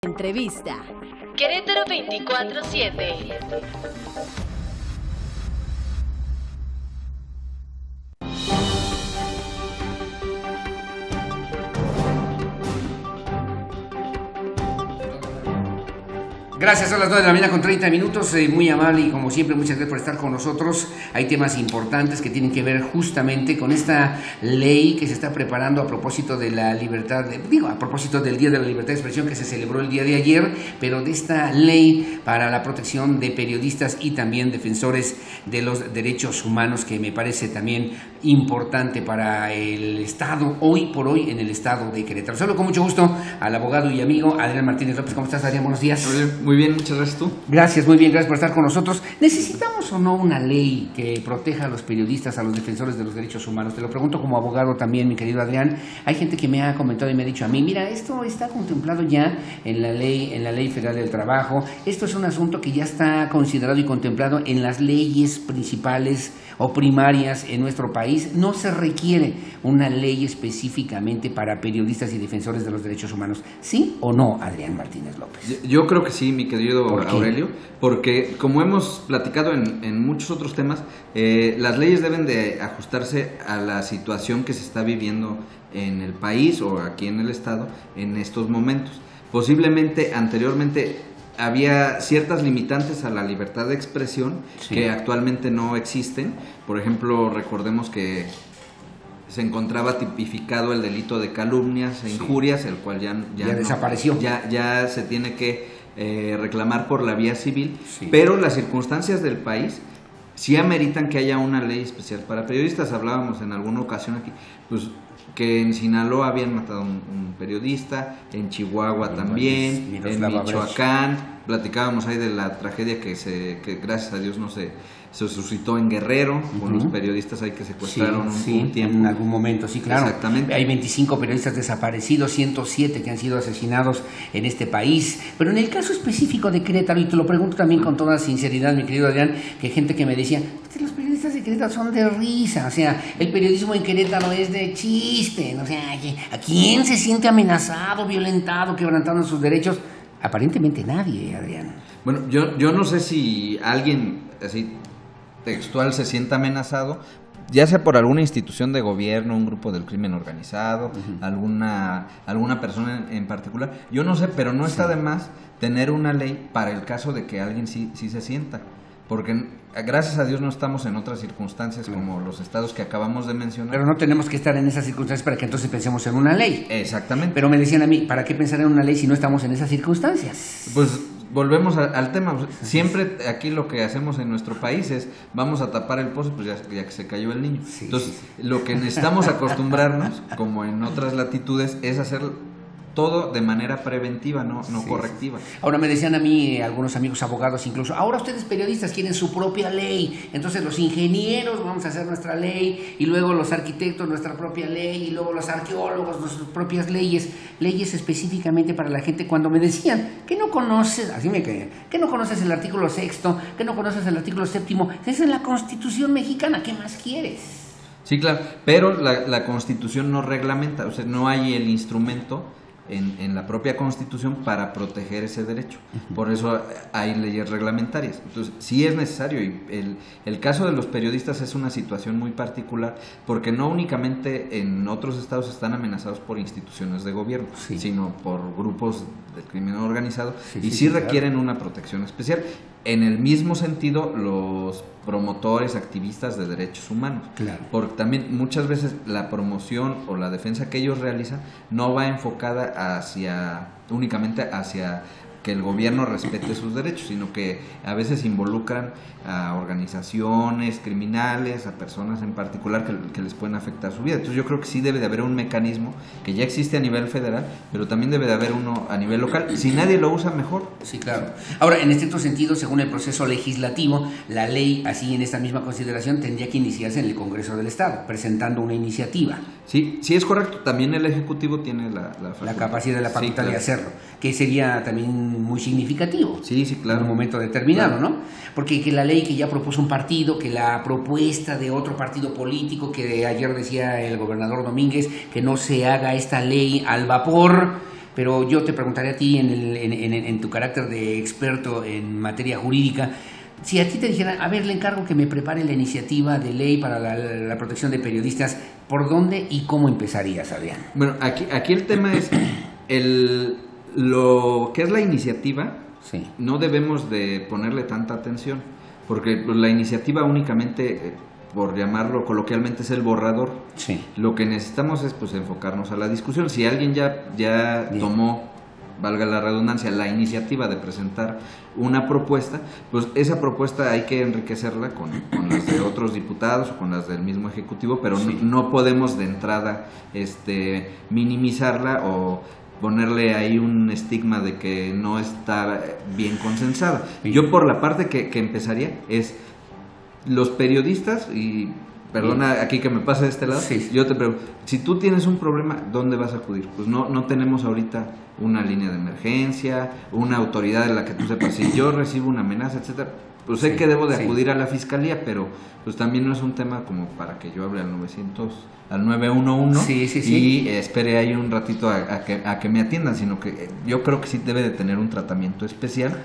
Entrevista. Querétaro 24/7. Gracias, son las 9 de la mañana con 30 minutos, muy amable y como siempre muchas gracias por estar con nosotros. Hay temas importantes que tienen que ver justamente con esta ley que se está preparando a propósito de la libertad, a propósito del Día de la Libertad de Expresión que se celebró el día de ayer, pero de esta ley para la protección de periodistas y también defensores de los derechos humanos, que me parece también importante para el Estado, hoy por hoy en el Estado de Querétaro. Saludo con mucho gusto al abogado y amigo Adrián Martínez López. ¿Cómo estás, Adrián? Buenos días. Muy bien, muchas gracias. ¿Tú? Gracias, muy bien, gracias por estar con nosotros. ¿Necesitamos o no una ley que proteja a los periodistas, a los defensores de los derechos humanos? Te lo pregunto como abogado también, mi querido Adrián. Hay gente que me ha comentado y me ha dicho a mí, mira, esto está contemplado ya en la Ley Federal del Trabajo. Esto es un asunto que ya está considerado y contemplado en las leyes principales o primarias en nuestro país. No se requiere una ley específicamente para periodistas y defensores de los derechos humanos. ¿Sí o no, Adrián Martínez López? Yo creo que sí, mi querido Aurelio, porque como hemos platicado en muchos otros temas, las leyes deben de ajustarse a la situación que se está viviendo en el país o aquí en el estado en estos momentos. Posiblemente anteriormente había ciertas limitantes a la libertad de expresión, sí, que actualmente no existen. Por ejemplo, recordemos que se encontraba tipificado el delito de calumnias e injurias, sí, el cual ya no, desapareció. Ya se tiene que reclamar por la vía civil, sí, pero las circunstancias del país sí ameritan que haya una ley especial para periodistas. Hablábamos en alguna ocasión aquí, pues, que en Sinaloa habían matado a un periodista, en Chihuahua también, en Michoacán, platicábamos ahí de la tragedia que gracias a Dios no se suscitó en Guerrero, con los periodistas ahí que secuestraron un tiempo. En algún momento, sí, claro. Exactamente. Hay 25 periodistas desaparecidos, 107 que han sido asesinados en este país. Pero en el caso específico de Querétaro, y te lo pregunto también con toda sinceridad, mi querido Adrián, que hay gente que me decía, los periodistas de Querétaro son de risa, o sea, el periodismo en Querétaro es de chiste, o sea, ¿a quién se siente amenazado, violentado, quebrantando sus derechos? Aparentemente nadie, Adrián. Bueno, yo no sé si alguien así textual se sienta amenazado, ya sea por alguna institución de gobierno, un grupo del crimen organizado, alguna persona en particular. Yo no sé, pero no está de más tener una ley para el caso de que alguien sí se sienta. Porque gracias a Dios no estamos en otras circunstancias como los estados que acabamos de mencionar. Pero no tenemos que estar en esas circunstancias para que entonces pensemos en una ley. Exactamente. Pero me decían a mí, ¿para qué pensar en una ley si no estamos en esas circunstancias? Pues volvemos al tema. Siempre aquí lo que hacemos en nuestro país es, vamos a tapar el pozo, pues ya que se cayó el niño. Sí, entonces, lo que necesitamos acostumbrarnos, como en otras latitudes, es hacer todo de manera preventiva, no correctiva. Ahora me decían a mí algunos amigos abogados incluso, ahora ustedes periodistas quieren su propia ley, entonces los ingenieros vamos a hacer nuestra ley, y luego los arquitectos nuestra propia ley, y luego los arqueólogos nuestras propias leyes específicamente para la gente. Cuando me decían que no conoces, así me caían, que no conoces el artículo 6º, que no conoces el artículo 7º, esa es la Constitución mexicana, ¿qué más quieres? Sí, claro, pero la Constitución no reglamenta, o sea, no hay el instrumento en la propia Constitución para proteger ese derecho. Por eso hay leyes reglamentarias. Entonces, sí es necesario, y el caso de los periodistas es una situación muy particular, porque no únicamente en otros estados están amenazados por instituciones de gobierno, sino por grupos del crimen organizado, y sí requieren una protección especial. En el mismo sentido, los promotores, activistas de derechos humanos. Claro. Porque también muchas veces la promoción o la defensa que ellos realizan no va enfocada únicamente hacia que el gobierno respete sus derechos, sino que a veces involucran a organizaciones criminales, a personas en particular que les pueden afectar su vida. Entonces yo creo que sí debe de haber un mecanismo que ya existe a nivel federal, pero también debe de haber uno a nivel local. Si nadie lo usa, mejor. Sí, claro. Ahora, en este sentido, según el proceso legislativo, la ley, así en esta misma consideración, tendría que iniciarse en el Congreso del Estado, presentando una iniciativa. Sí, es correcto. También el Ejecutivo tiene la capacidad, la facultad de hacerlo, que sería también muy significativo. Sí, claro. En un momento determinado, claro, ¿no? Porque que la ley que ya propuso un partido, que la propuesta de otro partido político, que ayer decía el gobernador Domínguez, que no se haga esta ley al vapor, pero yo te preguntaré a ti en tu carácter de experto en materia jurídica, si a ti te dijeran, a ver, le encargo que me prepare la iniciativa de ley para la protección de periodistas, ¿por dónde y cómo empezarías, Adrián? Bueno, aquí el tema es lo que es la iniciativa. Sí. No debemos de ponerle tanta atención, porque pues, la iniciativa únicamente, por llamarlo coloquialmente, es el borrador. Sí. Lo que necesitamos es pues enfocarnos a la discusión. Si alguien ya tomó, valga la redundancia, la iniciativa de presentar una propuesta, pues esa propuesta hay que enriquecerla con las de otros diputados o con las del mismo Ejecutivo, pero sí, no podemos de entrada minimizarla o ponerle ahí un estigma de que no está bien consensada. Yo por la parte que empezaría es los periodistas, y perdona aquí que me pase de este lado, sí, yo te pregunto, si tú tienes un problema, ¿dónde vas a acudir? Pues no tenemos ahorita una línea de emergencia, una autoridad en la que tú sepas, si yo recibo una amenaza, etcétera, pues sé que debo de acudir a la fiscalía, pero pues también no es un tema como para que yo hable al 911 y espere ahí un ratito a que me atiendan, sino que yo creo que sí debe de tener un tratamiento especial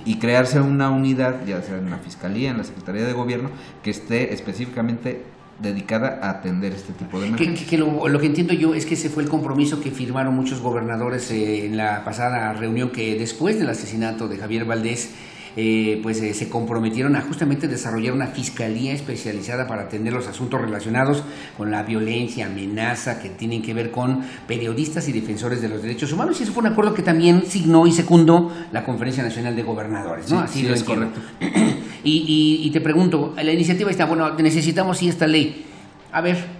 y crearse una unidad, ya sea en la fiscalía, en la Secretaría de Gobierno, que esté específicamente dedicada a atender este tipo de emergencias. Lo que entiendo yo es que ese fue el compromiso que firmaron muchos gobernadores en la pasada reunión, que después del asesinato de Javier Valdés, se comprometieron a justamente desarrollar una fiscalía especializada para atender los asuntos relacionados con la violencia, amenaza, que tienen que ver con periodistas y defensores de los derechos humanos, y eso fue un acuerdo que también signó y secundó la Conferencia Nacional de Gobernadores, ¿no? Así lo es correcto. Y te pregunto, la iniciativa está, bueno, necesitamos esta ley. A ver,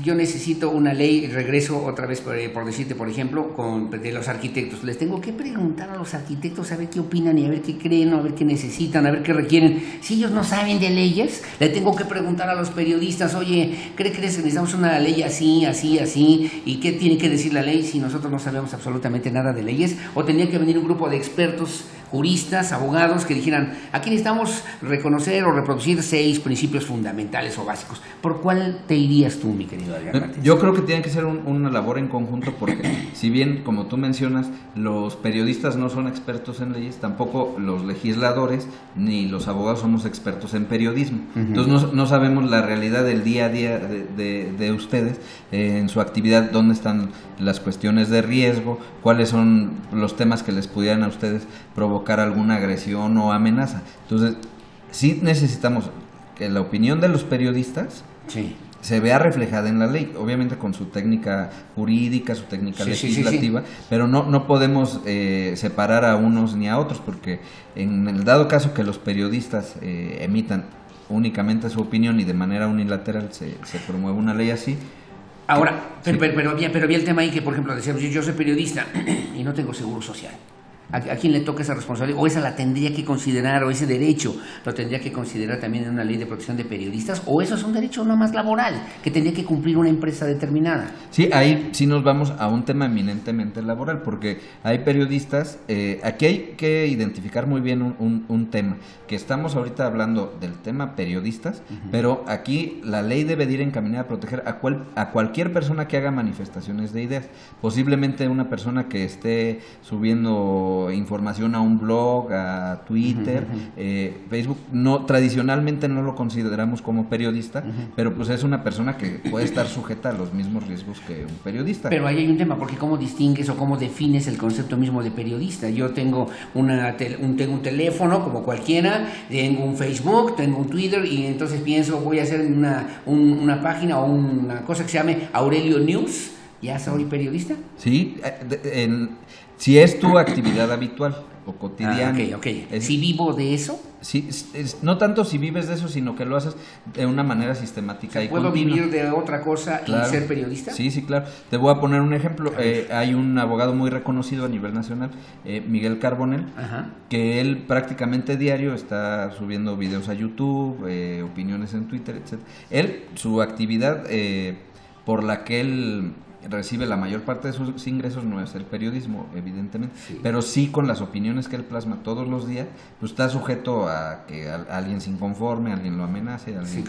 yo necesito una ley, regreso otra vez por decirte, por ejemplo, de los arquitectos. Les tengo que preguntar a los arquitectos a ver qué opinan y a ver qué creen, a ver qué necesitan, a ver qué requieren. Si ellos no saben de leyes, le tengo que preguntar a los periodistas, oye, ¿crees que necesitamos una ley así, así, así? ¿Y qué tiene que decir la ley si nosotros no sabemos absolutamente nada de leyes? ¿O tendría que venir un grupo de expertos, juristas, abogados, que dijeran, aquí necesitamos reconocer o reproducir 6 principios fundamentales o básicos? ¿Por cuál te irías tú, mi querido Adrián Martínez? Yo creo que tiene que ser una labor en conjunto, porque si bien, como tú mencionas, los periodistas no son expertos en leyes, tampoco los legisladores ni los abogados somos expertos en periodismo. Entonces no sabemos la realidad del día a día de ustedes, en su actividad, dónde están las cuestiones de riesgo, cuáles son los temas que les pudieran a ustedes provocar alguna agresión o amenaza. Entonces, sí necesitamos que la opinión de los periodistas se vea reflejada en la ley, obviamente con su técnica jurídica, su técnica legislativa, pero no podemos separar a unos ni a otros, porque en el dado caso que los periodistas emitan únicamente su opinión y de manera unilateral se promueve una ley así. Ahora, pero había el tema ahí que, por ejemplo, decíamos, yo soy periodista y no tengo seguro social. ¿A quién le toca esa responsabilidad? ¿O esa la tendría que considerar, o ese derecho lo tendría que considerar también en una ley de protección de periodistas? ¿O eso es un derecho no más laboral que tendría que cumplir una empresa determinada? Sí, ahí sí nos vamos a un tema eminentemente laboral, porque hay periodistas, aquí hay que identificar muy bien un tema, que estamos ahorita hablando del tema periodistas, pero aquí la ley debe de ir encaminada a proteger a cualquier persona que haga manifestaciones de ideas, posiblemente una persona que esté subiendo información a un blog, a Twitter, Facebook. Tradicionalmente no lo consideramos como periodista, pero pues es una persona que puede estar sujeta a los mismos riesgos que un periodista. Pero ahí hay un tema, porque ¿cómo distingues o cómo defines el concepto mismo de periodista? Yo tengo un teléfono como cualquiera, tengo un Facebook, tengo un Twitter, y entonces pienso, voy a hacer una página o una cosa que se llame Aurelio News. ¿Ya soy periodista? Sí, si es tu actividad habitual o cotidiana. ¿Si vivo de eso? Sí, no tanto si vives de eso, sino que lo haces de una manera sistemática y ¿Puedo continua. vivir de otra cosa y ser periodista? Sí, claro. Te voy a poner un ejemplo. Hay un abogado muy reconocido a nivel nacional, Miguel Carbonell, que él prácticamente diario está subiendo videos a YouTube, opiniones en Twitter, etc. Su actividad por la que él recibe la mayor parte de sus ingresos no es el periodismo, evidentemente, pero sí con las opiniones que él plasma todos los días, pues está sujeto a que alguien se inconforme, alguien lo amenace, alguien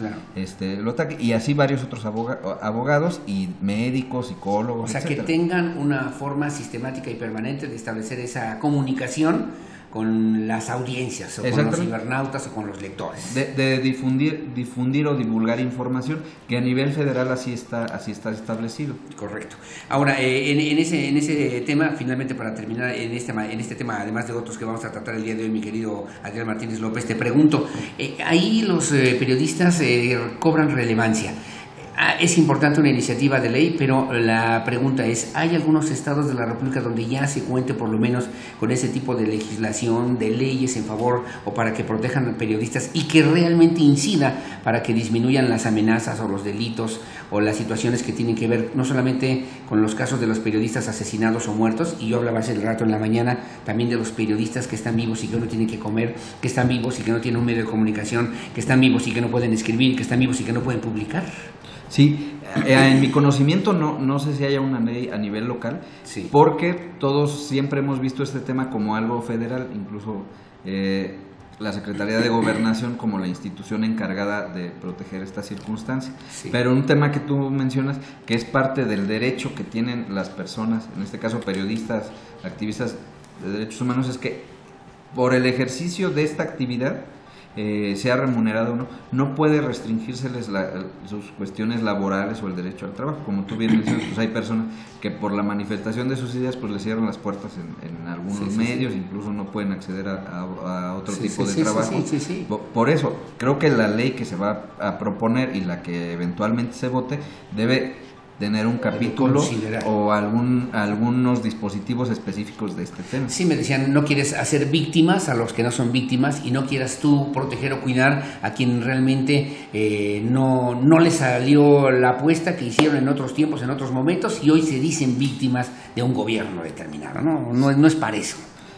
lo ataque, y así varios otros abogados y médicos, psicólogos, etcétera. Que tengan una forma sistemática y permanente de establecer esa comunicación con las audiencias, o con los cibernautas, o con los lectores. De difundir o divulgar información, que a nivel federal así está establecido. Correcto. Ahora, en ese tema, finalmente para terminar, en este tema, además de otros que vamos a tratar el día de hoy, mi querido Adrián Martínez López, te pregunto, ahí los periodistas cobran relevancia. Es importante una iniciativa de ley, pero la pregunta es, ¿hay algunos estados de la República donde ya se cuente por lo menos con ese tipo de legislación, de leyes en favor o para que protejan a periodistas y que realmente incida para que disminuyan las amenazas o los delitos o las situaciones que tienen que ver no solamente con los casos de los periodistas asesinados o muertos, y yo hablaba hace rato en la mañana también de los periodistas que están vivos y que no tienen que comer, que están vivos y que no tienen un medio de comunicación, que están vivos y que no pueden escribir, que están vivos y que no pueden publicar? Sí, en mi conocimiento no sé si haya una ley a nivel local, porque todos siempre hemos visto este tema como algo federal, incluso la Secretaría de Gobernación como la institución encargada de proteger esta circunstancia. Pero un tema que tú mencionas, que es parte del derecho que tienen las personas, en este caso periodistas, activistas de derechos humanos, es que por el ejercicio de esta actividad, sea remunerado o no, no puede restringírseles sus cuestiones laborales o el derecho al trabajo. Como tú bien mencionas, pues hay personas que por la manifestación de sus ideas pues les cierran las puertas en algunos medios, incluso no pueden acceder a otro tipo de trabajo. Por eso, creo que la ley que se va a proponer y la que eventualmente se vote debe tener un capítulo o algunos dispositivos específicos de este tema. Sí, me decían, no quieres hacer víctimas a los que no son víctimas y no quieras tú proteger o cuidar a quien realmente no le salió la apuesta que hicieron en otros tiempos, en otros momentos, y hoy se dicen víctimas de un gobierno determinado. No es para eso.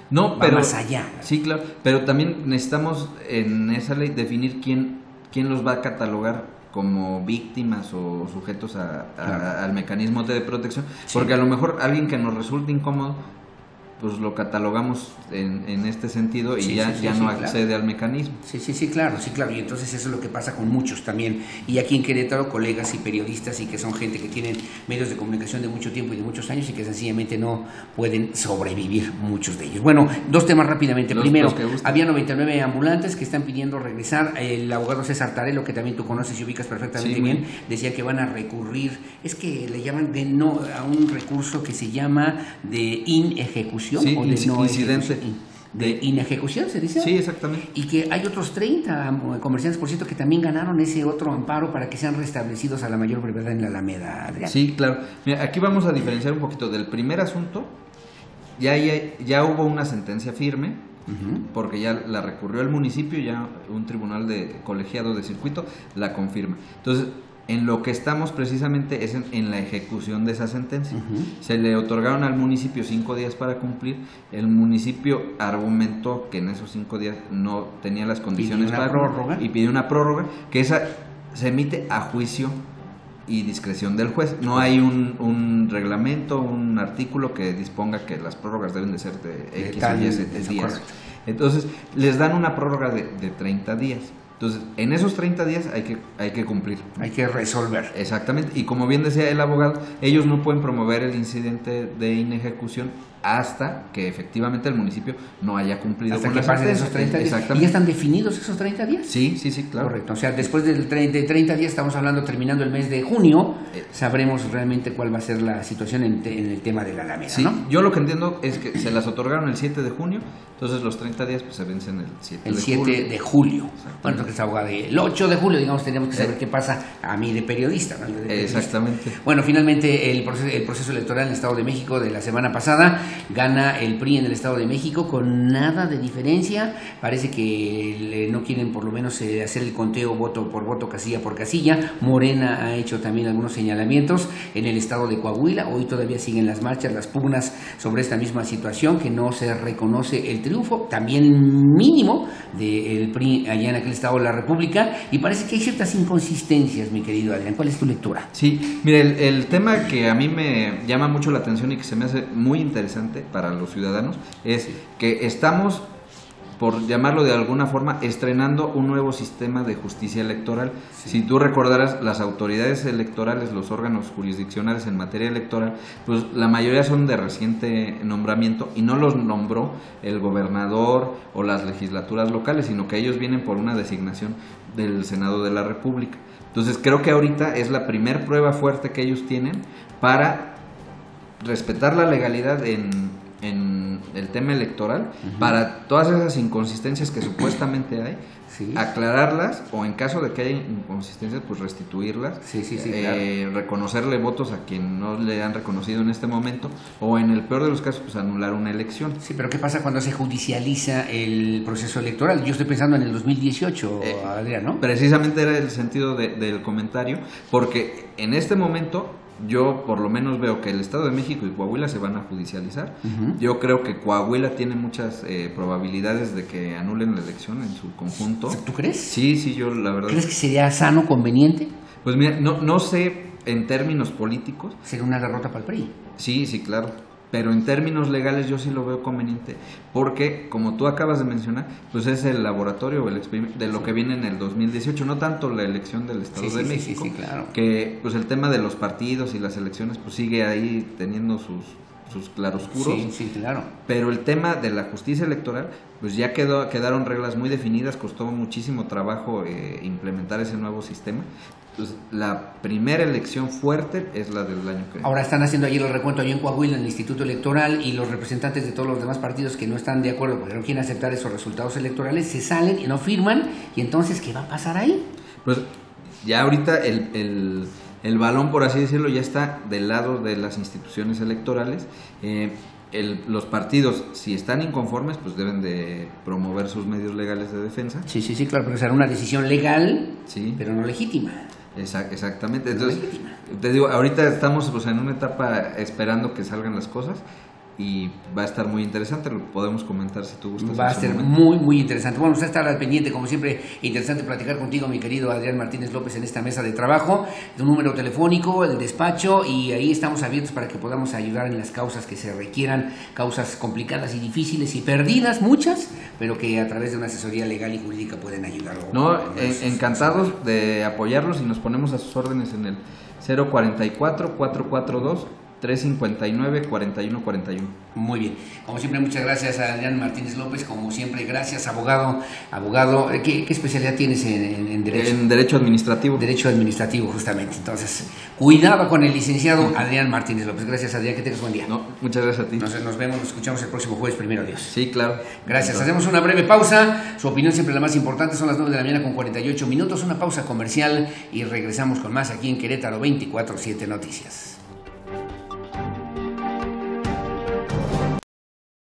No, pero más allá. Sí, claro, pero también necesitamos en esa ley definir quién los va a catalogar como víctimas o sujetos al mecanismo de protección, porque a lo mejor alguien que nos resulte incómodo, pues lo catalogamos en este sentido y ya no accede al mecanismo. Sí, claro, y entonces eso es lo que pasa con muchos también, y aquí en Querétaro, colegas y periodistas, y que son gente que tienen medios de comunicación de mucho tiempo y de muchos años y que sencillamente no pueden sobrevivir, muchos de ellos. Bueno, dos temas rápidamente. Primero, había 99 ambulantes que están pidiendo regresar. El abogado César Tarelo, que también tú conoces y ubicas perfectamente bien, decía que van a recurrir, es que le llaman a un recurso que se llama de inejecución. Sí, o de incidente. De inejecución, ¿se dice? Sí, exactamente. Y que hay otros 30 comerciantes, por cierto, que también ganaron ese otro amparo para que sean restablecidos a la mayor brevedad en la Alameda, Adrián. Sí, claro. Mira, aquí vamos a diferenciar un poquito del primer asunto. Ya hubo una sentencia firme, porque ya la recurrió el municipio, ya un tribunal colegiado de circuito la confirma. Entonces, en lo que estamos precisamente es en la ejecución de esa sentencia. Se le otorgaron al municipio 5 días para cumplir. El municipio argumentó que en esos 5 días no tenía las condiciones para prórroga, y pidió una prórroga, que esa se emite a juicio y discreción del juez. No hay un reglamento, un artículo que disponga que las prórrogas deben de ser de X o Y días. Entonces, les dan una prórroga de 30 días. Entonces, en esos 30 días hay que cumplir. Hay que resolver. Exactamente. Y como bien decía el abogado, ellos no pueden promover el incidente de inejecución hasta que efectivamente el municipio no haya cumplido hasta con que pasen esos 30 días. Exactamente. ¿Y ya están definidos esos 30 días? Sí, claro. Correcto. O sea, después de 30 días, estamos hablando terminando el mes de junio, sabremos realmente cuál va a ser la situación en el tema de la Alameda, sí, ¿no? Yo lo que entiendo es que se las otorgaron el 7 de junio, entonces los 30 días pues se vencen el 7 el de 7 julio. de julio. Bueno, entonces abogado, el 8 de julio, digamos, tenemos que saber qué pasa a mí de periodista, ¿no? Exactamente. Bueno, finalmente el proceso electoral en el Estado de México de la semana pasada, gana el PRI en el Estado de México con nada de diferencia. Parece que no quieren por lo menos hacer el conteo voto por voto, casilla por casilla. Morena ha hecho también algunos señalamientos en el estado de Coahuila. Hoy todavía siguen las marchas, las pugnas sobre esta misma situación, que no se reconoce el triunfo también mínimo del PRI allá en aquel estado de la República, y parece que hay ciertas inconsistencias, mi querido Adrián. ¿Cuál es tu lectura? Sí, mire, el tema que a mí me llama mucho la atención y que se me hace muy interesante para los ciudadanos es que estamos, por llamarlo de alguna forma, estrenando un nuevo sistema de justicia electoral. Sí. Si tú recordarás, las autoridades electorales, los órganos jurisdiccionales en materia electoral, pues la mayoría son de reciente nombramiento y no los nombró el gobernador o las legislaturas locales, sino que ellos vienen por una designación del Senado de la República. Entonces creo que ahorita es la primer prueba fuerte que ellos tienen para respetar la legalidad en el tema electoral, para todas esas inconsistencias que supuestamente hay, sí, aclararlas, o en caso de que haya inconsistencias, pues restituirlas, claro, reconocerle votos a quien no le han reconocido en este momento, o en el peor de los casos, pues anular una elección. Sí, pero ¿qué pasa cuando se judicializa el proceso electoral? Yo estoy pensando en el 2018, Adrián, ¿no? Precisamente era el sentido del comentario, porque en este momento yo por lo menos veo que el Estado de México y Coahuila se van a judicializar. Yo creo que Coahuila tiene muchas probabilidades de que anulen la elección en su conjunto. ¿Tú crees? Sí, yo la verdad. ¿Crees que sería sano, conveniente? Pues mira, no sé en términos políticos. ¿Sería una derrota para el PRI? Sí, claro. Pero en términos legales yo sí lo veo conveniente, porque como tú acabas de mencionar, pues es el laboratorio, el experimento de lo que viene en el 2018, no tanto la elección del Estado de México, claro, que pues el tema de los partidos y las elecciones pues sigue ahí teniendo sus claroscuros. Sí, claro. Pero el tema de la justicia electoral, pues ya quedaron reglas muy definidas, costó muchísimo trabajo implementar ese nuevo sistema. Pues la primera elección fuerte es la del año que viene. Ahora están haciendo ayer el recuento allí en Coahuila, en el Instituto Electoral, y los representantes de todos los demás partidos que no están de acuerdo porque no quieren aceptar esos resultados electorales se salen y no firman. Y entonces, ¿qué va a pasar ahí? Pues ya ahorita el balón, por así decirlo, ya está del lado de las instituciones electorales. Los partidos, si están inconformes, pues deben de promover sus medios legales de defensa. Sí, claro, pero será una decisión legal, sí, pero no legítima. Exactamente. Entonces, te digo, ahorita estamos pues en una etapa esperando que salgan las cosas y va a estar muy interesante, lo podemos comentar si tú gustas. Va a ser muy interesante. Bueno, usted está al pendiente, como siempre, interesante platicar contigo, mi querido Adrián Martínez López, en esta mesa de trabajo, de un número telefónico, el despacho, y ahí estamos abiertos para que podamos ayudar en las causas que se requieran, causas complicadas y difíciles y perdidas, muchas, pero que a través de una asesoría legal y jurídica pueden ayudar. Encantados de apoyarlos, y nos ponemos a sus órdenes en el 044-442 359-4141. Muy bien. Como siempre, muchas gracias a Adrián Martínez López. Como siempre, gracias, abogado. ¿Qué especialidad tienes en Derecho? En Derecho Administrativo. Derecho Administrativo, justamente. Entonces, cuidado con el licenciado Adrián Martínez López. Gracias, Adrián. Que tengas buen día. No, muchas gracias a ti. Nos vemos, nos escuchamos el próximo jueves, primero Dios. Sí, claro. Gracias. Hacemos una breve pausa. Su opinión siempre la más importante. Son las 9 de la mañana con 48 minutos. Una pausa comercial y regresamos con más aquí en Querétaro 24/7 Noticias.